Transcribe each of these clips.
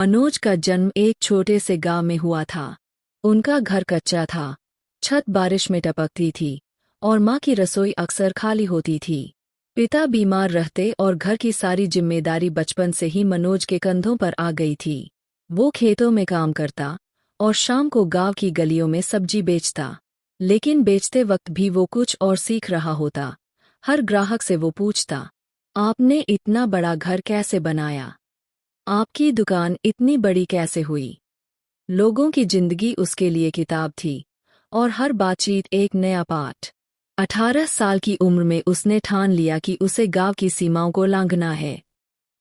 मनोज का जन्म एक छोटे से गांव में हुआ था। उनका घर कच्चा था, छत बारिश में टपकती थी और माँ की रसोई अक्सर खाली होती थी। पिता बीमार रहते और घर की सारी जिम्मेदारी बचपन से ही मनोज के कंधों पर आ गई थी। वो खेतों में काम करता और शाम को गांव की गलियों में सब्जी बेचता। लेकिन बेचते वक्त भी वो कुछ और सीख रहा होता। हर ग्राहक से वो पूछता, आपने इतना बड़ा घर कैसे बनाया? आपकी दुकान इतनी बड़ी कैसे हुई? लोगों की जिंदगी उसके लिए किताब थी और हर बातचीत एक नया पाठ। 18 साल की उम्र में उसने ठान लिया कि उसे गांव की सीमाओं को लांघना है।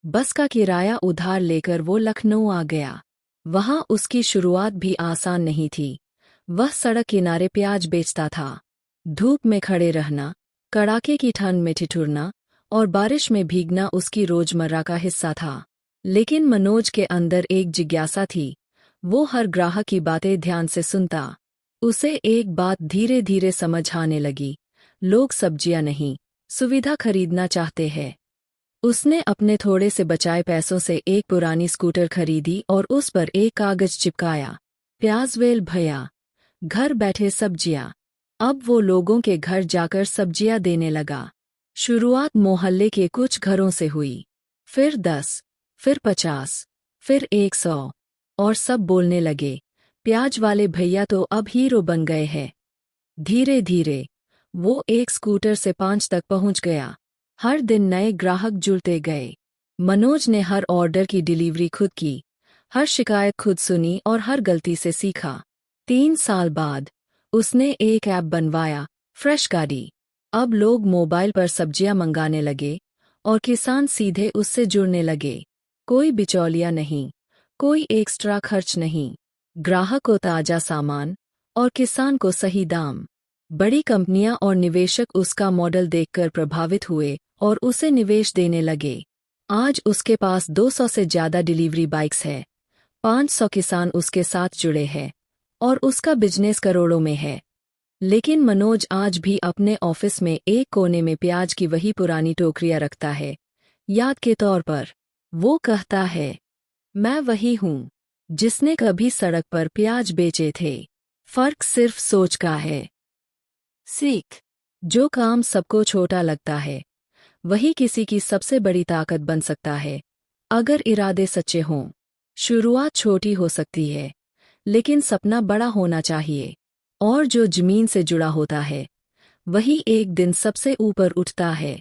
बस का किराया उधार लेकर वो लखनऊ आ गया। वहां उसकी शुरुआत भी आसान नहीं थी। वह सड़क किनारे प्याज बेचता था। धूप में खड़े रहना, कड़ाके की ठंड में ठिठुरना और बारिश में भीगना उसकी रोजमर्रा का हिस्सा था। लेकिन मनोज के अंदर एक जिज्ञासा थी। वो हर ग्राहक की बातें ध्यान से सुनता। उसे एक बात धीरे धीरे समझ आने लगी, लोग सब्जियां नहीं, सुविधा खरीदना चाहते हैं। उसने अपने थोड़े से बचाए पैसों से एक पुरानी स्कूटर खरीदी और उस पर एक कागज चिपकाया, प्याजवेल भैया, घर बैठे सब्जियां। अब वो लोगों के घर जाकर सब्जियां देने लगा। शुरुआत मोहल्ले के कुछ घरों से हुई, फिर 10, फिर 50, फिर 100 और सब बोलने लगे, प्याज वाले भैया तो अब हीरो बन गए हैं। धीरे धीरे वो एक स्कूटर से 5 तक पहुंच गया। हर दिन नए ग्राहक जुड़ते गए। मनोज ने हर ऑर्डर की डिलीवरी खुद की, हर शिकायत खुद सुनी और हर गलती से सीखा। 3 साल बाद उसने एक ऐप बनवाया, फ्रेश गाड़ी। अब लोग मोबाइल पर सब्जियां मंगाने लगे और किसान सीधे उससे जुड़ने लगे। कोई बिचौलिया नहीं, कोई एक्स्ट्रा खर्च नहीं। ग्राहक को ताजा सामान और किसान को सही दाम। बड़ी कंपनियां और निवेशक उसका मॉडल देखकर प्रभावित हुए और उसे निवेश देने लगे। आज उसके पास 200 से ज्यादा डिलीवरी बाइक्स है, 500 किसान उसके साथ जुड़े हैं और उसका बिजनेस करोड़ों में है। लेकिन मनोज आज भी अपने ऑफिस में एक कोने में प्याज की वही पुरानी टोकरियां रखता है, याद के तौर पर। वो कहता है, मैं वही हूँ जिसने कभी सड़क पर प्याज बेचे थे। फर्क सिर्फ सोच का है। सीख, जो काम सबको छोटा लगता है वही किसी की सबसे बड़ी ताकत बन सकता है, अगर इरादे सच्चे हों। शुरुआत छोटी हो सकती है, लेकिन सपना बड़ा होना चाहिए। और जो जमीन से जुड़ा होता है वही एक दिन सबसे ऊपर उठता है।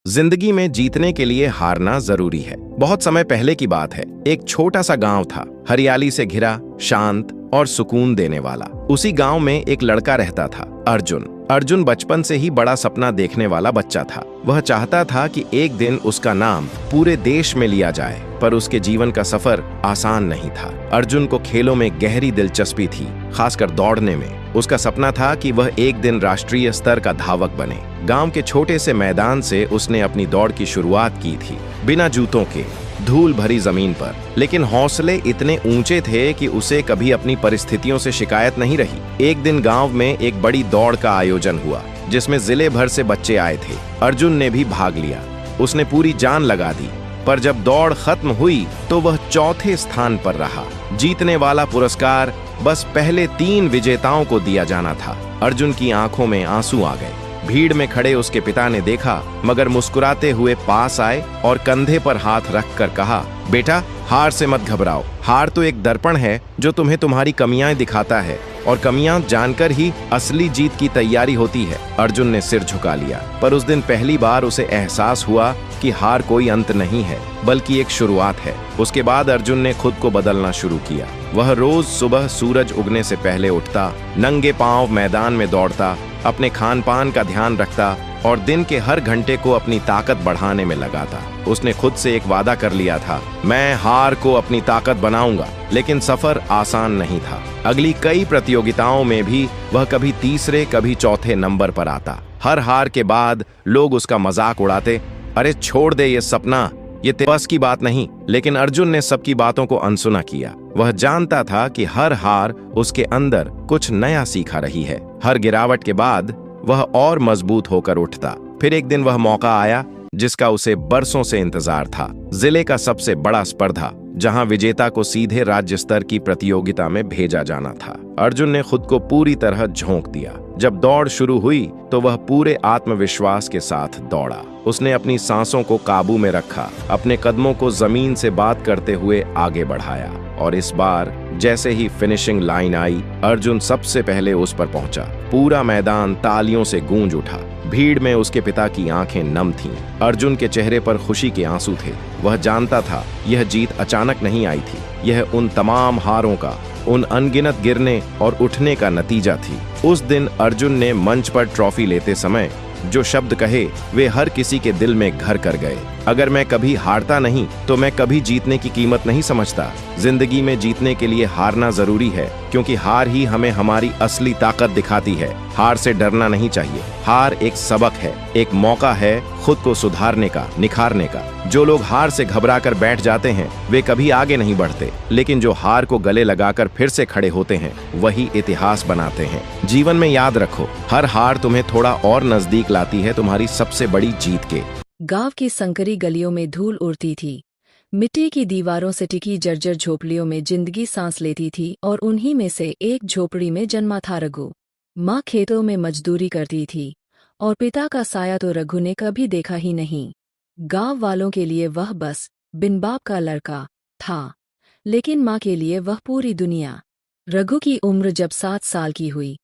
जिंदगी में जीतने के लिए हारना जरूरी है। बहुत समय पहले की बात है। एक छोटा सा गांव था, हरियाली से घिरा, शांत और सुकून देने वाला। उसी गांव में एक लड़का रहता था, अर्जुन। अर्जुन बचपन से ही बड़ा सपना देखने वाला बच्चा था। वह चाहता था कि एक दिन उसका नाम पूरे देश में लिया जाए, पर उसके जीवन का सफर आसान नहीं था। अर्जुन को खेलों में गहरी दिलचस्पी थी, खासकर दौड़ने में। उसका सपना था कि वह एक दिन राष्ट्रीय स्तर का धावक बने। गांव के छोटे से मैदान से उसने अपनी दौड़ की शुरुआत की थी, बिना जूतों के, धूल भरी जमीन पर। लेकिन हौसले इतने ऊंचे थे कि उसे कभी अपनी परिस्थितियों से शिकायत नहीं रही। एक दिन गांव में एक बड़ी दौड़ का आयोजन हुआ, जिसमें जिले भर से बच्चे आए थे। अर्जुन ने भी भाग लिया। उसने पूरी जान लगा दी, पर जब दौड़ खत्म हुई तो वह चौथे स्थान पर रहा। जीतने वाला पुरस्कार बस पहले 3 विजेताओं को दिया जाना था। अर्जुन की आंखों में आंसू आ गए। भीड़ में खड़े उसके पिता ने देखा, मगर मुस्कुराते हुए पास आए और कंधे पर हाथ रखकर कहा, बेटा, हार से मत घबराओ। हार तो एक दर्पण है जो तुम्हें तुम्हारी कमियां दिखाता है, और कमियां जानकर ही असली जीत की तैयारी होती है। अर्जुन ने सिर झुका लिया, पर उस दिन पहली बार उसे एहसास हुआ कि हार कोई अंत नहीं है, बल्कि एक शुरुआत है। उसके बाद अर्जुन ने खुद को बदलना शुरू किया। वह रोज सुबह सूरज उगने से पहले उठता, नंगे पांव मैदान में दौड़ता, अपने खान पान का ध्यान रखता और दिन के हर घंटे को अपनी ताकत बढ़ाने में लगाता। उसने खुद से एक वादा कर लिया था, मैं हार को अपनी ताकत बनाऊंगा। लेकिन सफर आसान नहीं था। अगली कई प्रतियोगिताओं में भी वह कभी तीसरे कभी चौथे नंबर पर आता। हर हार के बाद लोग उसका मजाक उड़ाते, अरे छोड़ दे ये सपना, ये तेरे बस की बात नहीं। लेकिन अर्जुन ने सबकी बातों को अनसुना किया। वह जानता था कि हर हार उसके अंदर कुछ नया सीखा रही है। हर गिरावट के बाद वह और मजबूत होकर उठता। फिर एक दिन वह मौका आया जिसका उसे बरसों से इंतजार था। जिले का सबसे बड़ा स्पर्धा, जहां विजेता को सीधे राज्य स्तर की प्रतियोगिता में भेजा जाना था। अर्जुन ने खुद को पूरी तरह झोंक दिया। जब दौड़ शुरू हुई तो वह पूरे आत्मविश्वास के साथ दौड़ा। उसने अपनी सांसों को काबू में रखा, अपने कदमों को जमीन से बात करते हुए आगे बढ़ाया, और इस बार जैसे ही फिनिशिंग लाइन आई, अर्जुन सबसे पहले उस पर पहुंचा। पूरा मैदान तालियों से गूंज उठा। भीड़ में उसके पिता की आंखें नम थीं। अर्जुन के चेहरे पर खुशी के आंसू थे। वह जानता था यह जीत अचानक नहीं आई थी, यह उन तमाम हारों का, उन अनगिनत गिरने और उठने का नतीजा थी। उस दिन अर्जुन ने मंच पर ट्रॉफी लेते समय जो शब्द कहे वे हर किसी के दिल में घर कर गए। अगर मैं कभी हारता नहीं तो मैं कभी जीतने की कीमत नहीं समझता। जिंदगी में जीतने के लिए हारना जरूरी है, क्योंकि हार ही हमें हमारी असली ताकत दिखाती है। हार से डरना नहीं चाहिए। हार एक सबक है, एक मौका है खुद को सुधारने का, निखारने का। जो लोग हार से घबरा कर बैठ जाते हैं वे कभी आगे नहीं बढ़ते, लेकिन जो हार को गले लगाकर फिर से खड़े होते हैं वही इतिहास बनाते हैं। जीवन में याद रखो, हर हार तुम्हें थोड़ा और नजदीक लाती है तुम्हारी सबसे बड़ी जीत के। गांव की संकरी गलियों में धूल उड़ती थी। मिट्टी की दीवारों से टिकी जर्जर झोपड़ियों में जिंदगी सांस लेती थी, और उन्हीं में से एक झोपड़ी में जन्मा था रघु। माँ खेतों में मजदूरी करती थी, और पिता का साया तो रघु ने कभी देखा ही नहीं। गांव वालों के लिए वह बस बिन बाप का लड़का था, लेकिन माँ के लिए वह पूरी दुनिया। रघु की उम्र जब 7 साल की हुई,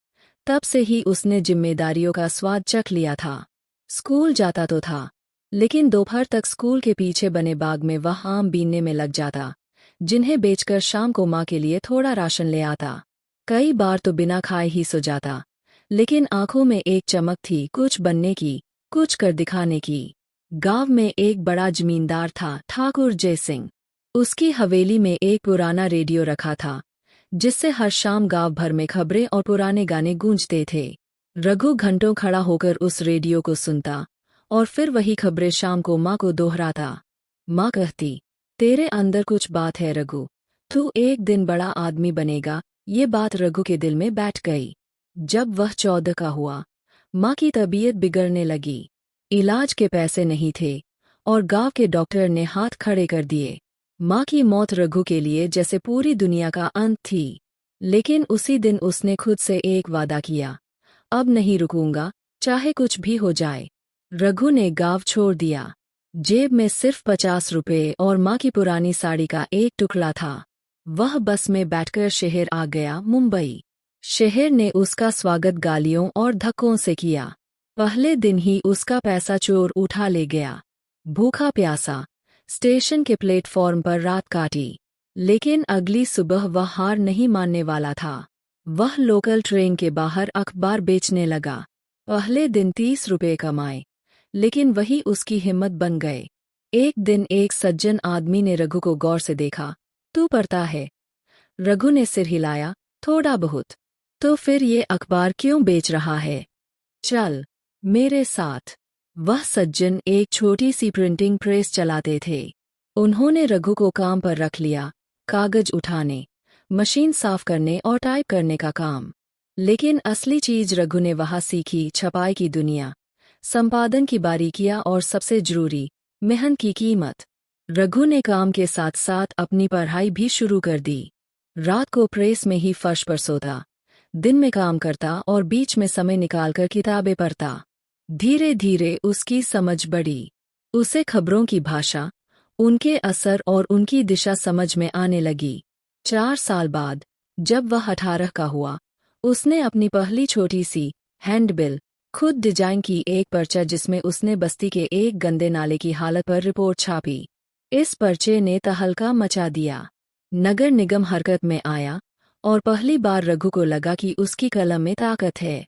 तब से ही उसने जिम्मेदारियों का स्वाद चख लिया था। स्कूल जाता तो था, लेकिन दोपहर तक स्कूल के पीछे बने बाग में वह आम बीनने में लग जाता, जिन्हें बेचकर शाम को माँ के लिए थोड़ा राशन ले आता। कई बार तो बिना खाए ही सो जाता, लेकिन आंखों में एक चमक थी, कुछ बनने की, कुछ कर दिखाने की। गांव में एक बड़ा जमींदार था, ठाकुर जय सिंह। उसकी हवेली में एक पुराना रेडियो रखा था, जिससे हर शाम गांव भर में खबरें और पुराने गाने गूंजते थे। रघु घंटों खड़ा होकर उस रेडियो को सुनता, और फिर वही खबरें शाम को माँ को दोहराता। माँ कहती, तेरे अंदर कुछ बात है रघु, तू एक दिन बड़ा आदमी बनेगा। ये बात रघु के दिल में बैठ गई। जब वह 14 का हुआ, माँ की तबीयत बिगड़ने लगी। इलाज के पैसे नहीं थे, और गांव के डॉक्टर ने हाथ खड़े कर दिए। माँ की मौत रघु के लिए जैसे पूरी दुनिया का अंत थी। लेकिन उसी दिन उसने खुद से एक वादा किया, अब नहीं रुकूंगा, चाहे कुछ भी हो जाए। रघु ने गांव छोड़ दिया। जेब में सिर्फ 50 रुपए और माँ की पुरानी साड़ी का एक टुकड़ा था। वह बस में बैठकर शहर आ गया, मुंबई। शहर ने उसका स्वागत गालियों और धक्कों से किया। पहले दिन ही उसका पैसा चोर उठा ले गया। भूखा प्यासा स्टेशन के प्लेटफॉर्म पर रात काटी, लेकिन अगली सुबह वह हार नहीं मानने वाला था। वह लोकल ट्रेन के बाहर अखबार बेचने लगा। पहले दिन 30 रुपए कमाए, लेकिन वही उसकी हिम्मत बन गए। एक दिन एक सज्जन आदमी ने रघु को गौर से देखा। तू पढ़ता है? रघु ने सिर हिलाया, थोड़ा बहुत। तो फिर ये अखबार क्यों बेच रहा है? चल मेरे साथ। वह सज्जन एक छोटी सी प्रिंटिंग प्रेस चलाते थे। उन्होंने रघु को काम पर रख लिया, कागज उठाने, मशीन साफ करने और टाइप करने का काम। लेकिन असली चीज रघु ने वहां सीखी, छपाई की दुनिया, संपादन की बारीकियां और सबसे जरूरी, मेहनत की कीमत। रघु ने काम के साथ साथ अपनी पढ़ाई भी शुरू कर दी। रात को प्रेस में ही फर्श पर सोता, दिन में काम करता और बीच में समय निकालकर किताबें पढ़ता। धीरे धीरे उसकी समझ बढ़ी। उसे खबरों की भाषा, उनके असर और उनकी दिशा समझ में आने लगी। 4 साल बाद जब वह 18 का हुआ, उसने अपनी पहली छोटी सी हैंडबिल खुद डिजाइन की, एक पर्चा जिसमें उसने बस्ती के एक गंदे नाले की हालत पर रिपोर्ट छापी। इस पर्चे ने तहलका मचा दिया। नगर निगम हरकत में आया, और पहली बार रघु को लगा कि उसकी कलम में ताकत है।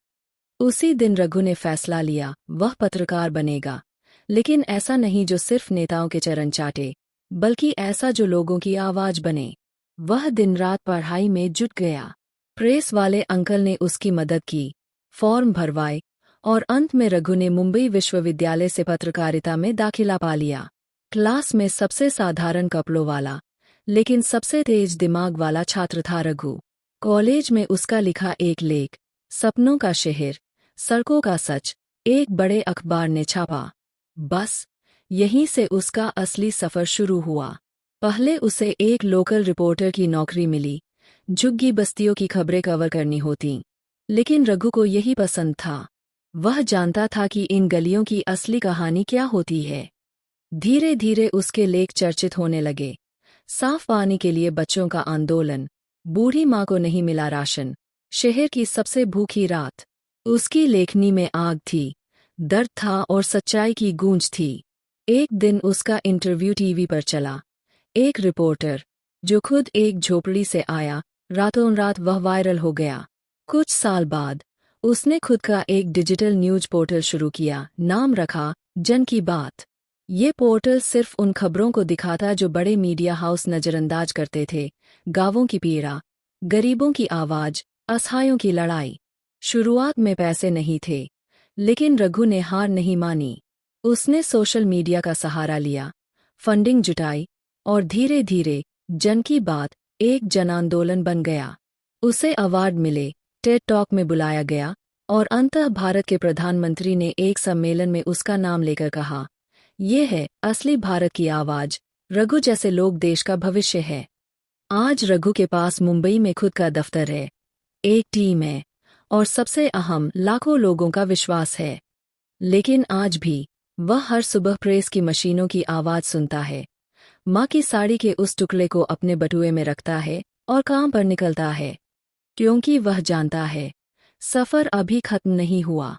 उसी दिन रघु ने फैसला लिया, वह पत्रकार बनेगा, लेकिन ऐसा नहीं जो सिर्फ नेताओं के चरण चाटे, बल्कि ऐसा जो लोगों की आवाज बने। वह दिन रात पढ़ाई में जुट गया। प्रेस वाले अंकल ने उसकी मदद की, फॉर्म भरवाए, और अंत में रघु ने मुंबई विश्वविद्यालय से पत्रकारिता में दाखिला पा लिया। क्लास में सबसे साधारण कपड़ों वाला, लेकिन सबसे तेज दिमाग वाला छात्र था रघु। कॉलेज में उसका लिखा एक लेख, सपनों का शहर, सड़कों का सच, एक बड़े अखबार ने छापा। बस यहीं से उसका असली सफर शुरू हुआ। पहले उसे एक लोकल रिपोर्टर की नौकरी मिली, झुग्गी बस्तियों की खबरें कवर करनी होती। लेकिन रघु को यही पसंद था। वह जानता था कि इन गलियों की असली कहानी क्या होती है। धीरे धीरे उसके लेख चर्चित होने लगे। साफ पानी के लिए बच्चों का आंदोलन, बूढ़ी माँ को नहीं मिला राशन, शहर की सबसे भूखी रात। उसकी लेखनी में आग थी, दर्द था और सच्चाई की गूंज थी। एक दिन उसका इंटरव्यू टीवी पर चला। एक रिपोर्टर, जो खुद एक झोपड़ी से आया, रातों रात वह वायरल हो गया। कुछ साल बाद उसने खुद का एक डिजिटल न्यूज पोर्टल शुरू किया, नाम रखा जन की बात। ये पोर्टल सिर्फ उन खबरों को दिखाता जो बड़े मीडिया हाउस नज़रअंदाज करते थे। गांवों की पीड़ा, गरीबों की आवाज़, असहायों की लड़ाई। शुरुआत में पैसे नहीं थे, लेकिन रघु ने हार नहीं मानी। उसने सोशल मीडिया का सहारा लिया, फंडिंग जुटाई और धीरे धीरे जन की बात एक जन आंदोलन बन गया। उसे अवार्ड मिले, टेड टॉक में बुलाया गया और अंततः भारत के प्रधानमंत्री ने एक सम्मेलन में उसका नाम लेकर कहा, ये है असली भारत की आवाज। रघु जैसे लोग देश का भविष्य है। आज रघु के पास मुंबई में खुद का दफ्तर है, एक टीम है और सबसे अहम, लाखों लोगों का विश्वास है। लेकिन आज भी वह हर सुबह प्रेस की मशीनों की आवाज सुनता है, माँ की साड़ी के उस टुकड़े को अपने बटुए में रखता है और काम पर निकलता है, क्योंकि वह जानता है सफर अभी खत्म नहीं हुआ।